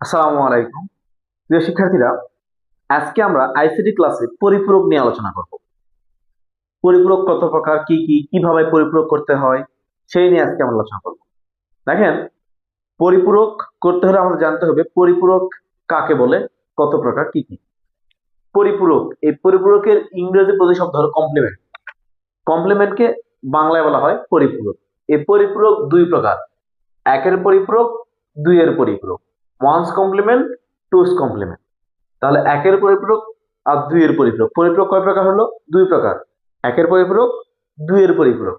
আসসালামু আলাইকুম। প্রিয় শিক্ষার্থীরা, আজকে আমরা আইসিটি ক্লাসে পরিপূরক নিয়ে আলোচনা করব। পরিপূরক কত প্রকার, কি কি, কিভাবে পরিপূরক করতে হয় সেই নিয়ে আজকে আমরা আলোচনা করব। দেখেন, পরিপূরক করতে হলে আমাদের জানতে হবে পরিপূরক কাকে বলে, কত প্রকার, কি কি। পরিপূরক, এই পরিপূরকের ইংরেজি প্রতিশব্দ হলো কমপ্লিমেন্ট। কমপ্লিমেন্টকে বাংলায় বলা হয় পরিপূরক। এই পরিপূরক দুই প্রকার: একের পরিপূরক, দুইয়ের পরিপূরক। Ones complement, twos complement. তাহলে একের পরিপূরক আর দুইয়ের পরিপূরক। পরিপূরক কয় প্রকার হলো? দুই প্রকার: একের পরিপূরক, দুইয়ের পরিপূরক।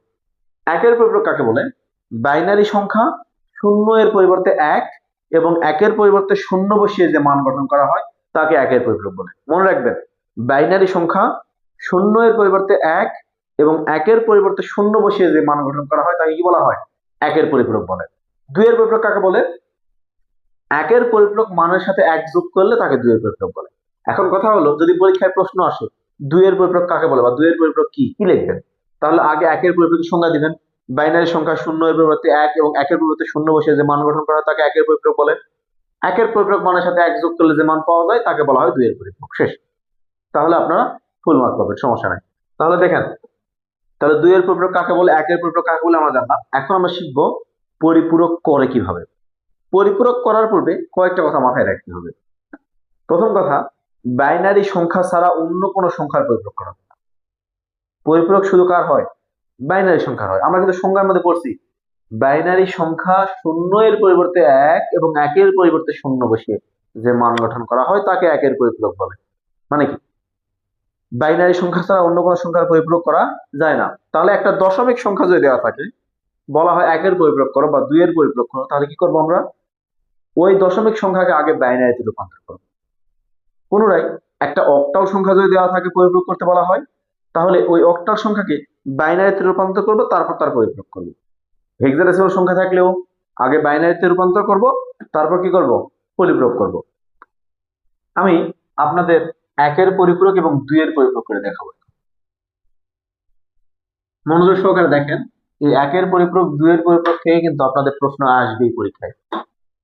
একের পরিপূরক কাকে বলে? বাইনারি সংখ্যা শূন্য এর পরিবর্তে এক এবং একের পরিবর্তে শূন্য বসিয়ে যে মান গঠন করা হয় তাকে একের পরিপূরক বলে। মনে রাখবেন, বাইনারি সংখ্যা শূন্য এর পরিবর্তে এক এবং একের পরিবর্তে শূন্য বসিয়ে যে মান গঠন করা হয় তাকে কি বলা হয়? একের পরিপূরক বলে। দুইয়ের পরিপূরক কাকে বলে? একের পরিপূরক মানের সাথে এক যোগ করলে তাকে দুইয়ের পরিপূরক বলে। এখন কথা হলো, যদি পরীক্ষায় প্রশ্ন আসে দুইয়ের পরিপূরক কাকে বলে বা দুইয়ের পরিপূরক কি, কি লিখবেন? তাহলে আগে একের পরিপূরক সংজ্ঞা দিবেন। বাইনারি সংখ্যা শূন্য এর পরিবর্তে এক এবং একের পরিবর্তে শূন্য বসে যে মান গঠন করা হয় তাকে একের পরিপূরক বলে। একের পরিপূরক মানের সাথে এক যোগ করলে যে মান পাওয়া যায় তাকে বলা হয় দুইয়ের পরিপূরক। শেষ। তাহলে আপনারা ফুল মার্ক পাবেন, সমস্যা নাই। তাহলে দেখেন, তাহলে দুইয়ের পরিপূরক কাকে বলে, একের পরিপূরক কাকে বলে আমরা জানলাম। এখন আমরা শিখবো পরিপূরক করে কিভাবে। পরিপূরক করার পূর্বে কয়েকটা কথা মাথায় রাখতে হবে। প্রথম কথা, বাইনারি সংখ্যা ছাড়া অন্য কোনো সংখ্যার পরিপূরক করা হয় না। পরিপূরক শুধু কার হয়? বাইনারি সংখ্যার হয়। আমরা কিন্তু সংখ্যার মধ্যে পড়ছি, বাইনারি সংখ্যা শূন্য এর পরিবর্তে এক এবং একের পরিবর্তে শূন্য বসিয়ে যে মান গঠন করা হয় তাকে একের পরিপূরক বলে। মানে কি? বাইনারি সংখ্যা ছাড়া অন্য কোনো সংখ্যার পরিপূরক করা যায় না। তাহলে একটা দশমিক সংখ্যা যদি দেওয়া থাকে, বলা হয় একের পরিপূরক করো বা দুইয়ের পরিপূরক করো, তাহলে কি করবো আমরা? ওই দশমিক সংখ্যাকে আগে বাইনারিতে রূপান্তর করবো। পুনরায় একটা অক্টাল সংখ্যা যদি দেওয়া থাকে পরিপূরক করতে বলা হয়, তাহলে ওই অক্টাল সংখ্যাকে বাইনারিতে রূপান্তর করবো, তারপর তার পরিপূরক করবো। হেক্সাডেসিমাল সংখ্যা থাকলেও আগে বাইনারিতে রূপান্তর করব, তারপর কি করব? পরিপূরক করব। আমি আপনাদের একের পরিপূরক এবং দুইয়ের পরিপূরক করে দেখাবো। মনোযোগ সহকারে দেখেন, এই একের পরিপূরক, দুইয়ের পরিপূরক থেকে কিন্তু আপনাদের প্রশ্ন আসবেই পরীক্ষায়।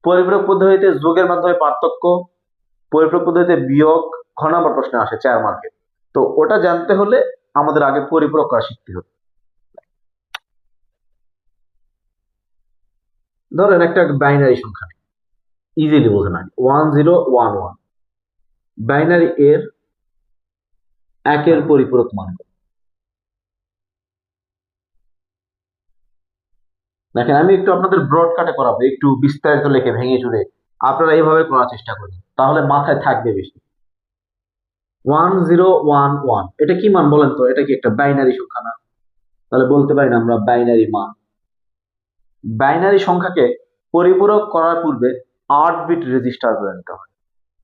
পরিপূরক পদ্ধতিতে যোগের মাধ্যমে পার্থক্য, পরিপূরক পদ্ধতিতে বিয়োগ, ঘ নম্বর প্রশ্নে আসে 4 মার্কের। তো ওটা জানতে হলে আমাদের আগে পরিপূরক করা শিখতে হবে। ধরেন একটা বাইনারি সংখ্যা, ইজিলি বোঝেন, 1011। বাইনারি এর একের পরিপূরক মান কত? দেখেন, আমি একটু আপনাদের ব্রড কাটে করাবো, একটু বিস্তারিত লিখে ভেঙে চুরে আপনারা এইভাবে করার চেষ্টা করুন, তাহলে মাথায় থাকবে বেশি। 1011, এটা কি মান বলেন তো? এটা কি একটা বাইনারি সংখ্যা না? তাহলে বলতে পারি না আমরা বাইনারি মান। বাইনারি সংখ্যাকে পরিপূরক করার পূর্বে 8 বিট রেজিস্টার করে নিতে হয়।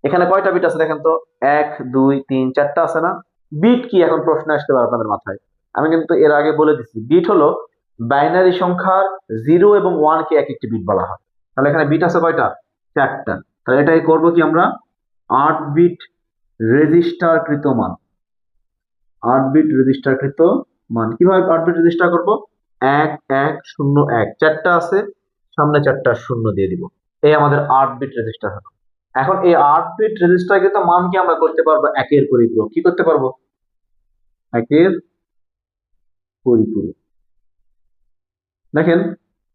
এখানে কয়টা বিট আছে দেখেন তো? 1 2 3 4টা আছে না? বিট কি এখন প্রশ্ন আসতে পারে আপনাদের মাথায়। আমি কিন্তু এর আগে বলে দিচ্ছি, বিট হলো বাইনারি সংখ্যার 0 এবং 1 কে এক একটি বিট বলা হয়। তাহলে এখানে বিট আছে কয়টা? 4টা। তাহলে এটাই করব কি আমরা? 8 বিট রেজিস্টারকৃত মান। 8 বিট রেজিস্টারকৃত মান কিভাবে 8 বিট রেজিস্টার করব? 1 1 0 1, 4টা আছে, সামনে 4টা শূন্য দিয়ে দিব। এই আমাদের 8 বিট রেজিস্টার হলো। এখন এই 8 বিট রেজিস্টারকৃত মানকে আমরা করতে পারবো একের পরিপূরক। কি করতে পারবো? একের পরিপূরক। দেখেন,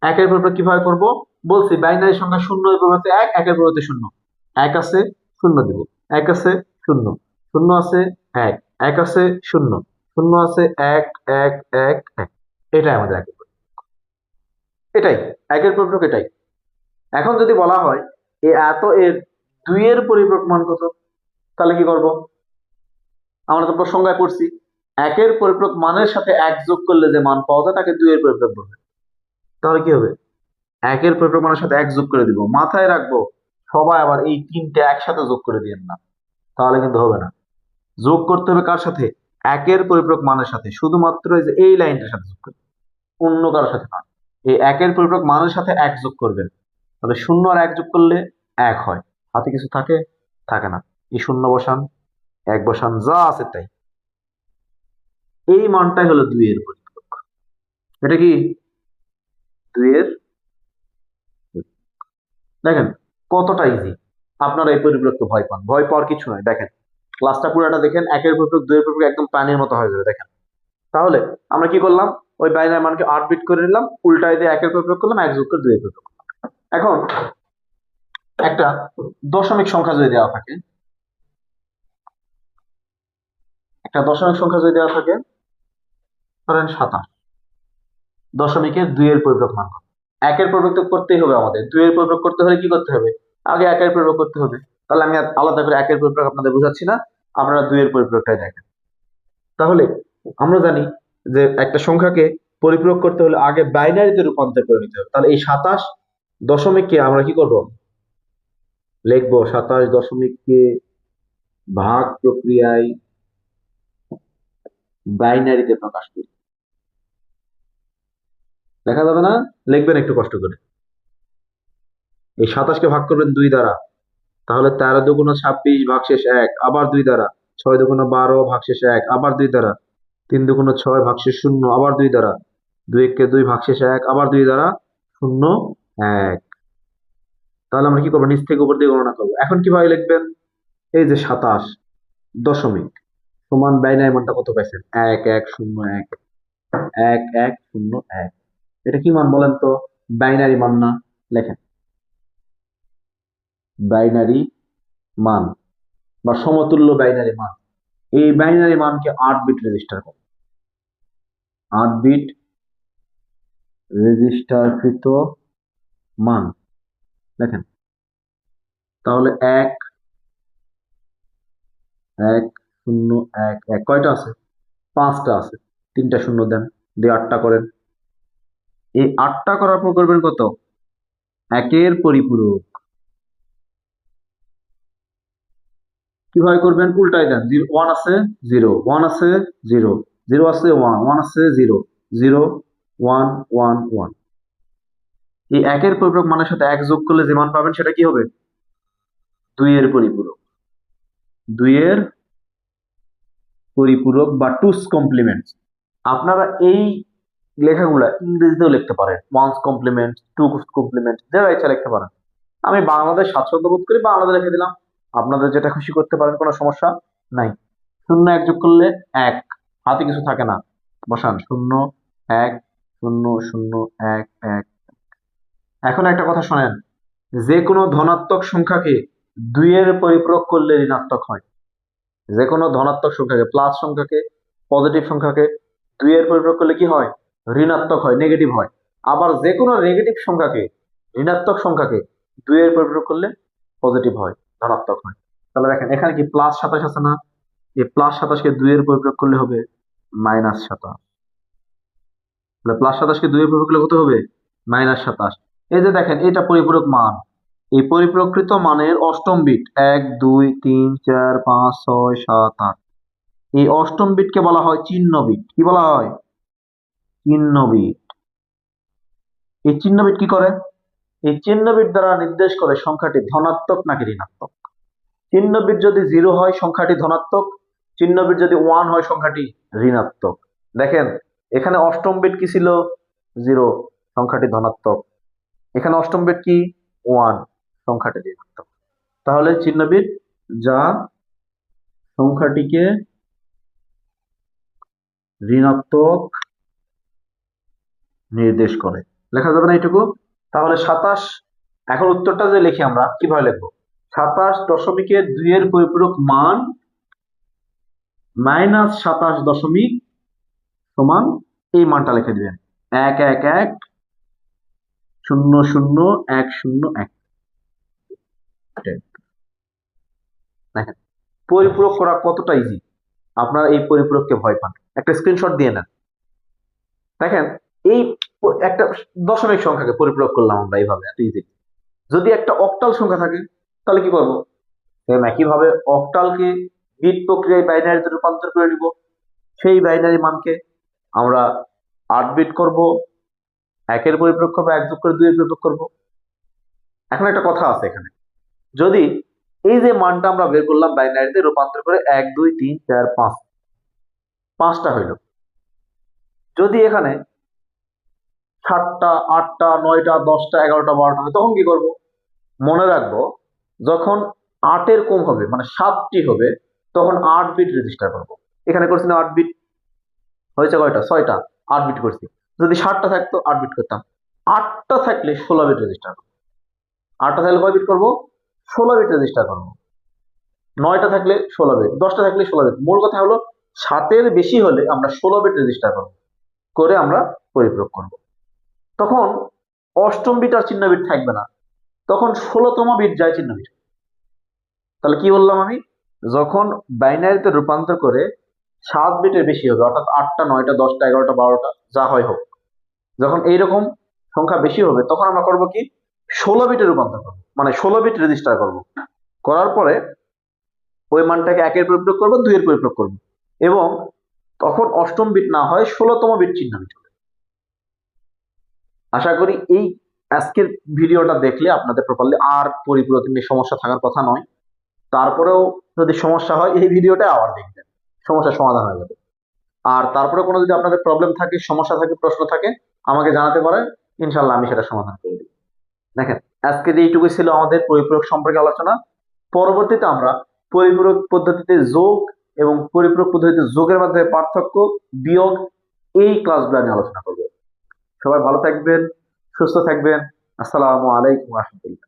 একের পরিপূরক কিভাবে করব? বলছি বাইনারি সংখ্যা শূন্য এর পরিবর্তে এক, একের পরিবর্তে শূন্য। এক আছে, শূন্য দিব। এক আছে, শূন্য। শূন্য আছে, এক। এক আছে, শূন্য। শূন্য আছে, এক এক এক এক। এটাই আমাদের একের পরিপূরক। এটাই একের পরিপূরক, এটাই। এখন যদি বলা হয় এর দুইয়ের পরিপূরক মান কত, তাহলে কি করব? আমরা তো সংজ্ঞায় পড়ছি, একের পরিপূরক মানের সাথে এক যোগ করলে যে মান পাওয়া যায় তাকে দুইয়ের পরিপূরক বলবে। তাহলে কি হবে? একের পরিপূরক মানের সাথে এক যোগ করে দিব। মাথায় রাখবো, সবাই আবার এই তিনটে একসাথে যোগ করে দিয়েন না, তাহলে কিন্তু হবে না। যোগ করতে হবে কার সাথে? একের পরিপূরক মানের সাথে। শুধুমাত্র এই যে এই লাইনটার সাথে যোগ করবেন, অন্য কারোর সাথে না। এই একের পরিপূরক মানের সাথে এক যোগ করবেন। তাহলে শূন্য আর এক যোগ করলে এক হয়। হাতে কিছু থাকে? থাকে না। এই শূন্য বসান, এক বসান, যা আছে তাই। এই মানটাই হলো দুইয়ের পরিপূরক। এটা কি? দুইয়ের। দেখেন কতটা ইজি। আপনারা এই পরিপূরককে ভয় পান। ভয় পাওয়ার কিছু নয়, দেখেন ক্লাসটা পুরোটা দেখেন, একের পরিপূরক দুইয়ের পরিপূরক একদম পানির মতো হয়ে যাবে দেখেন। তাহলে আমরা কি করলাম, ওই বাইনারি মানকে 8 বিট করে নিলাম, উল্টায় দিয়ে একের পরিপূরক করলাম, এক যোগ করে দুইয়ের পরিপূরক করলাম। এখন একটা দশমিক সংখ্যা যদি দেওয়া থাকে, একটা দশমিক সংখ্যা যদি দেওয়া থাকে ধরেন 27, দশমিকের দুইয়ের পরিপূরক মান কত? একের পরিপূরক তো করতেই হবে আমাদের, দুইয়ের পরিপূরক করতে হলে কি করতে হবে, আগে একের পরিপূরক করতে হবে। তাহলে আমি আর আলাদা করে একের পরিপূরক আপনাদের বুঝাচ্ছি না, আপনারা দুইয়ের পরিপূরকটাই দেখেন। তাহলে আমরা জানি যে একটা সংখ্যাকে পরিপূরক করতে হলে আগে বাইনারিতে রূপান্তর করে নিতে হবে। তাহলে এই 27 দশমিককে আমরা কি করব, লিখবো 27 দশমিককে ভাগ প্রক্রিয়ায় বাইনারিতে প্রকাশ করি। লেখা যাবে না, লিখবেন একটু কষ্ট করে। এই 27কে ভাগ করবেন 2 দ্বারা, তাহলে 13 দুগুণ 26 ভাগশেষ 1, আবার 2 দ্বারা, 6 দুগুণ 12 ভাগশেষ 1, আবার 2 দ্বারা, 3 দুগুণ 6 ভাগশেষ 0, আবার 2 দ্বারা, 2 একে 2 ভাগশেষ 1, আবার 2 দ্বারা, 0 1। তাহলে আমরা কি করবো, নিচ থেকে উপর দিয়ে গণনা করবো। এখন কিভাবে লিখবেন, এই যে 27 দশমিক সমান বাইনারি মানটা কত পাইছেন, 1101, 1101। এটা কি মান বলেন তো, বাইনারি মান না? লেখেন বাইনারি মান বা সমতুল্য বাইনারি মান। এই বাইনারি মানকে 8 বিট রেজিস্টার করে, 8 বিট রেজিস্টারকৃত মান দেখেন। তাহলে 1 1 0 1 1 কয়টা আছে, 5টা আছে, 3টা শূন্য দেন, দিয়ে 8টা করেন। এই 8টা করার পর করবেন কত, একের পরিপূরক। কিভাবে করবেন, উল্টাই দেন, 1 আছে 0, 1 আছে 0, 0 আছে 1, 1 আছে 0, 0 1 1 1। এই একের পরিপূরক মানের সাথে 1 যোগ করলে যে মান পাবেন সেটা কি হবে, 2 এর পরিপূরক। 2 এর পরিপূরক বা টুস কমপ্লিমেন্ট। আপনারা এই লেখাগুলা ইংরেজিতেও লিখতে পারেন, ওয়ান্স কমপ্লিমেন্ট, টুস কমপ্লিমেন্ট, যেটা ইচ্ছা লিখতে পারেন। আমি বাংলাদেশ স্বাচ্ছন্দ্য বোধ করি বাংলাদেশ লিখে দিলাম, আপনাদের যেটা খুশি করতে পারেন, কোনো সমস্যা নাই। 0 1 যোগ করলে 1, হাতে কিছু থাকে না, বসান 0 1 0 0 1 1। এখন একটা কথা শোনেন, যে কোনো ধনাত্মক সংখ্যাকে 2 এর পরিপূরক করলে ঋণাত্মক হয়। যে কোনো ধনাত্মক সংখ্যাকে, প্লাস সংখ্যাকে, পজিটিভ সংখ্যাকে 2 এর পরিপূরক করলে কি হয়, ঋণাত্মক হয়, নেগেটিভ হয়। আবার যে কোনো নেগেটিভ সংখ্যাকে, ঋণাত্মক সংখ্যাকে 2 এর পরিপূরক করলে পজিটিভ হয়, ধনাত্মক হয়। তাহলে দেখেন এখানে কি প্লাস 27 আছে না, এই প্লাস 27কে 2 এর পরিপূরক করলে হবে -27। তাহলে প্লাস 27কে 2 এর পরিপূরক করলে কত হবে, -27। এই যে দেখেন এটা পরিপূরক মান, এই পরিপূরকৃত মানের অষ্টম বিট 1 2 3 4 5 6 7 8। এই অষ্টম বিটকে বলা হয় চিহ্ন বিট। কি বলা হয়, চিহ্ন বিট। এই চিহ্ন বিট কি করে, এই চিহ্ন বিট দ্বারা নির্দেশ করে সংখ্যাটি ধনাত্মক নাকি ঋণাত্মক। চিহ্ন বিট যদি 0 হয় সংখ্যাটি ধনাত্মক, চিহ্ন বিট যদি 1 হয় সংখ্যাটি ঋণাত্মক। দেখেন এখানে অষ্টম বিট কি ছিল, 0, সংখ্যাটি ধনাত্মক। এখানে অষ্টম বিট কি, 1, সংখ্যাটি ঋণাত্মক। তাহলে চিহ্ন বিট যা সংখ্যাটিকে ঋণাত্মক নির্দেশ করে, লেখা যাবে না এইটুকু। তাহলে 27, এখন উত্তরটা যে লিখি আমরা কিভাবে লিখবো, 27 দশমিকের 2 এর পরিপূরক মান -27 দশমিক সমান, এই মানটা লিখে দিবেন 1 1 1 0 0 1 0 1। দেখেন পরিপূরক করা কতটা ইজি, আপনারা এই পরিপূরককে ভয় পান, একটা স্ক্রিনশট দিয়ে নেন। দেখেন এই একটা দশমিক সংখ্যাকে পরিপূরক করলাম আমরা এইভাবে, এত ইজি। যদি একটা অক্টাল সংখ্যা থাকে তাহলে কি করবো, একইভাবে অক্টালকে বিট প্রক্রিয়ায় বাইনারিতে রূপান্তর করে নিব। সেই বাইনারি মানকে আমরা 8 বিট করব, একের পরিপূরক করবো, 1 যোগ করে 2 এর পরিপূরক করবো। এখন একটা কথা আছে এখানে, যদি এই যে মানটা আমরা বের করলাম বাইনারিতে রূপান্তর করে 1 2 3 4 5, 5টা হইল। যদি এখানে 7টা 8টা 9টা 10টা 11টা 12টা হয় তখন কি করব, মনে রাখবো যখন 8-এর কম হবে মানে 7টি হবে তখন 8 বিট রেজিস্টার করব। এখানে করছি না 8 বিট, হয়েছে কয়টা? 6টা। 8 বিট করছি। যদি 7টা থাকতো 8 বিট করতাম। 8টা থাকলে 16 বিট রেজিস্টার করব। 8টা থাকলে কয় বিট করব? 16 বিট রেজিস্টার করব। 9টা থাকলে 16 বিট, 10টা থাকলে 16 বিট। মূল কথা হলো 7-এর বেশি হলে আমরা 16 বিট রেজিস্টার করব, করে আমরা পরিপ্রয়োগ করব। তখন অষ্টম বিট আর চিহ্ন বিট থাকবে না, তখন 16তম বিট যায় চিহ্ন বিট। তাহলে কি বললাম আমি? যখন বাইনারিতে রূপান্তর করে 7 বিটের বেশি হবে, অর্থাৎ 8টা 9টা 10টা 11টা 12টা যা হয় হোক, যখন এইরকম সংখ্যা বেশি হবে তখন আমরা করব কি? 16 বিটে রূপান্তর করবো, মানে 16 বিট রেজিস্টার করব। করার পরে ওই মানটাকে 1-এর পরিপ্রয়োগ করবো, 2-এর পরিপ্রয়োগ করবো, এবং তখন অষ্টম বিট না হয় 16তম বিট চিহ্ন বিট হবে। আশা করি এই আজকের ভিডিওটা দেখলে আপনাদের প্রপারলি আর পরিপূরক নিয়ে সমস্যা থাকার কথা নয়। তারপরেও যদি সমস্যা হয় এই ভিডিওটা আবার দেখবেন, সমস্যার সমাধান হয়ে যাবে। আর তারপরে কোনো যদি আপনাদের প্রবলেম থাকে, সমস্যা থাকে, প্রশ্ন থাকে, আমাকে জানাতে পারেন, ইনশাল্লাহ আমি সেটা সমাধান করে দিই। দেখেন, আজকের এইটুকুই ছিল আমাদের পরিপূরক সম্পর্কে আলোচনা। পরবর্তীতে আমরা পরিপূরক পদ্ধতিতে যোগ এবং পরিপূরক পদ্ধতিতে যোগের মধ্যে পার্থক্য, বিয়োগ, এই ক্লাসগুলো নিয়ে আলোচনা করব। সবাই ভালো থাকবেন, সুস্থ থাকবেন। আসসালামু আলাইকুম ওয়া রাহমাতুল্লাহ।